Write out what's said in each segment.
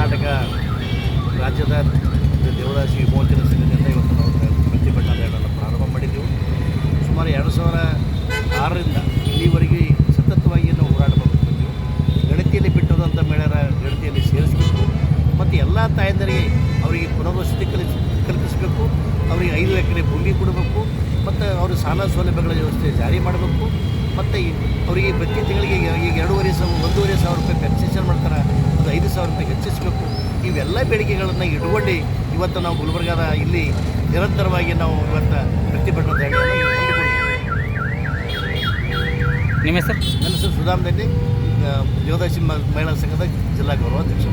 ಕರ್ನಾಟಕ ರಾಜ್ಯದ ದೇವದಾಸಿ ವಿಮೋಚನಾ ಸಂಘದಿಂದ ಇವತ್ತು ನಾವು ಪ್ರತಿಭಟನಾಗಳನ್ನು ಪ್ರಾರಂಭ ಮಾಡಿದ್ದೆವು. ಸುಮಾರು 2006ರಿಂದ ಇಲ್ಲಿವರೆಗೆ ಸತತವಾಗಿ ನಾವು ಹೋರಾಟ ಮಾಡಿದ್ದೀವಿ. ಗಣತಿಯಲ್ಲಿ ಬಿಟ್ಟೋದಂಥ ಮಹಿಳೆಯರ ಗಣತಿಯಲ್ಲಿ ಸೇರಿಸಬೇಕು ಮತ್ತು ಎಲ್ಲ ತಾಯಂದರಿಗೆ ಅವರಿಗೆ ಪುನರ್ವಸತಿ ಕಲ್ಪಿಸಬೇಕು, ಅವರಿಗೆ 5 ಎಕರೆ ಭೂಮಿ ಕೊಡಬೇಕು ಮತ್ತು ಅವರು ಸಾಲ ಸೌಲಭ್ಯಗಳ ವ್ಯವಸ್ಥೆ ಜಾರಿ ಮಾಡಬೇಕು ಮತ್ತು ಅವರಿಗೆ ಪ್ರತಿ ತಿಂಗಳಿಗೆ ಈಗ 1,500 ರೂಪಾಯಿ ಕನ್ಸೆಷನ್ ಮಾಡ್ತಾರೆ, ಅದು 5,000 ರೂಪಾಯಿ ಹೆಚ್ಚಿಸಬೇಕು. ಇವೆಲ್ಲ ಬೇಡಿಕೆಗಳನ್ನು ಇಟ್ಕೊಂಡು ಇವತ್ತು ನಾವು ಗುಲ್ಬರ್ಗಾದ ಇಲ್ಲಿ ನಿರಂತರವಾಗಿ ನಾವು ಇವತ್ತು ಪ್ರತಿಭಟನಾ ಧರಣಿಯನ್ನು ನಿಮ್ಮ ಹೆಸರು? ನನ್ನ ಹೆಸರು ಸುಧಾಮದಲ್ಲಿ, ದೇವದಾಸಿ ಮಹಿಳಾ ಸಂಘದ ಜಿಲ್ಲಾ ಗೌರವಾಧ್ಯಕ್ಷರು.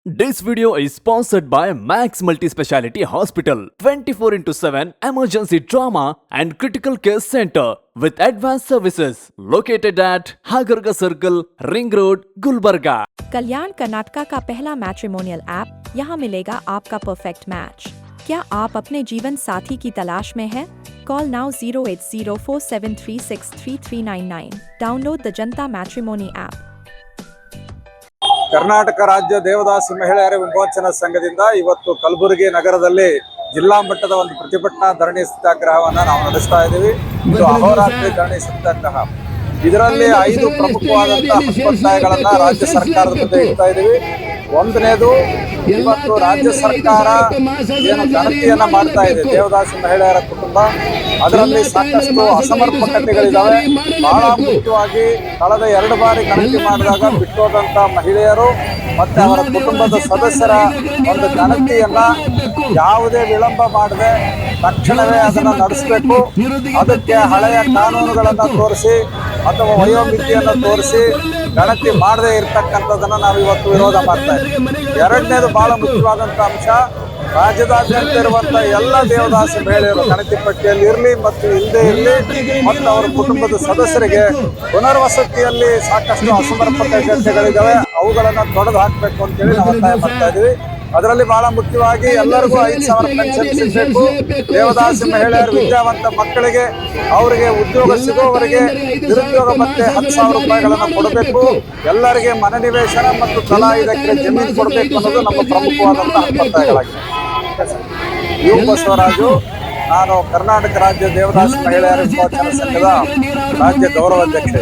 This video is sponsored by Max Multi-Speciality Hospital, 24/7 emergency trauma and critical care center with advanced services located at Hagarga Circle, Ring Road, Gulbarga. कल्याण कर्नाटका का पहला मैट्रिमोनियल ऐप, यहाँ मिलेगा आपका परफेक्ट मैच। क्या आप अपने जीवन साथी की तलाश में हैं? Call now 08047363399. Download the Janata matrimony app. Karnataka ರಾಜ್ಯ ದೇವದಾಸಿ ಮಹಿಳೆಯರ ವಿಮೋಚನಾ ಸಂಘದಿಂದ ಇವತ್ತು ಕಲಬುರಗಿ ನಗರದಲ್ಲಿ ಜಿಲ್ಲಾ ಮಟ್ಟದ ಒಂದು ಪ್ರತಿಭಟನಾ ಧರಣಿ ಸತ್ಯಾಗ್ರಹವನ್ನು ನಾವು ನಡೆಸ್ತಾ ಇದ್ದೀವಿ. ಇದು ಅಹೋರಾತ್ರಿ ಧರಣಿ ಸತ್ಯಾಗ್ರಹ. ಇದರಲ್ಲಿ 5 ಪ್ರಮುಖವಾದಂತಹ ಒತ್ತಾಯಗಳನ್ನ ರಾಜ್ಯ ಸರ್ಕಾರದ ಮುಂದೆ ಇಡ್ತಾ ಇದ್ದೀವಿ. ಒಂದನೇದು, ಇವತ್ತು ರಾಜ್ಯ ಸರ್ಕಾರ ಏನು ಗಣತಿಯನ್ನ ಮಾಡ್ತಾ ಇದೆ ದೇವದಾಸಿ ಮಹಿಳೆಯರ ಕುಟುಂಬ, ಅದರಲ್ಲಿ ಸಾಕಷ್ಟು ಅಸಮರ್ಪಕತೆಗಳಿದ್ದಾವೆ. ಬಹಳ ಮುಖ್ಯವಾಗಿ ಕಳೆದ 2 ಬಾರಿ ಗಣತಿ ಮಾಡಿದಾಗ ಬಿಟ್ಟೋದಂತ ಮಹಿಳೆಯರು ಮತ್ತೆ ಅವರ ಕುಟುಂಬದ ಸದಸ್ಯರ ಒಂದು ಗಣತಿಯನ್ನ ಯಾವುದೇ ವಿಳಂಬ ಮಾಡದೆ ತಕ್ಷಣವೇ ಅದನ್ನು ನಡೆಸಬೇಕು. ಅದಕ್ಕೆ ಹಳೆಯ ಕಾನೂನುಗಳನ್ನು ತೋರಿಸಿ ಅಥವಾ ವಯೋಮಿತಿಯನ್ನು ತೋರಿಸಿ ಗಣತಿ ಮಾಡದೇ ಇರತಕ್ಕಂಥದ್ದನ್ನು ನಾವು ಇವತ್ತು ವಿರೋಧ ಮಾಡ್ತಾ ಇದ್ದೀವಿ. ಎರಡನೇದು ಬಹಳ ಮುಖ್ಯವಾದಂಥ ಅಂಶ, ರಾಜ್ಯದಾದ್ಯಂತ ಇರುವಂಥ ಎಲ್ಲ ದೇವದಾಸಿ ಮಹಿಳೆಯರು ಗಣತಿ ಪಟ್ಟಿಯಲ್ಲಿ ಇರಲಿ ಮತ್ತು ಇಲ್ಲದೆ ಇರಲಿ ಮತ್ತು ಅವರ ಕುಟುಂಬದ ಸದಸ್ಯರಿಗೆ ಪುನರ್ವಸತಿಯಲ್ಲಿ ಸಾಕಷ್ಟು ಅಸಮರ್ಪಕತೆಗಳಿದ್ದಾವೆ, ಅವುಗಳನ್ನು ತೊಡೆದು ಹಾಕಬೇಕು ಅಂತೇಳಿ ನಾವು ಒತ್ತಾಯ ಮಾಡ್ತಾ ಇದ್ದೀವಿ. ಅದರಲ್ಲಿ ಬಹಳ ಮುಖ್ಯವಾಗಿ ಎಲ್ಲರಿಗೂ 5,000 ಪೆನ್ಷನ್ ಸಿಗಬೇಕು. ದೇವದಾಸಿ ಮಹಿಳೆಯರು ವಿದ್ಯಾವಂತ ಮಕ್ಕಳಿಗೆ ಅವರಿಗೆ ಉದ್ಯೋಗ ಸಿಗುವವರೆಗೆ ನಿರುದ್ಯೋಗ ಮತ್ತೆ 10,000 ರೂಪಾಯಿಗಳನ್ನು ಕೊಡಬೇಕು. ಎಲ್ಲರಿಗೆ ಮನೆ ನಿವೇಶನ ಮತ್ತು ತಲಾ 5 ಎಕರೆ ಜಮೀನು ಕೊಡಬೇಕು ಅನ್ನೋದು ನಮ್ಮ ಪ್ರಮುಖವಾದಂತಹ ಒತ್ತಾಯಗಳಾಗಿದೆ. ಯು ಬಸವರಾಜು, ನಾನು ಕರ್ನಾಟಕ ರಾಜ್ಯ ದೇವದಾಸಿ ಮಹಿಳೆಯರ ವಿಮೋಚನಾ ಸಂಘದ ರಾಜ್ಯ ಗೌರವಾಧ್ಯಕ್ಷ.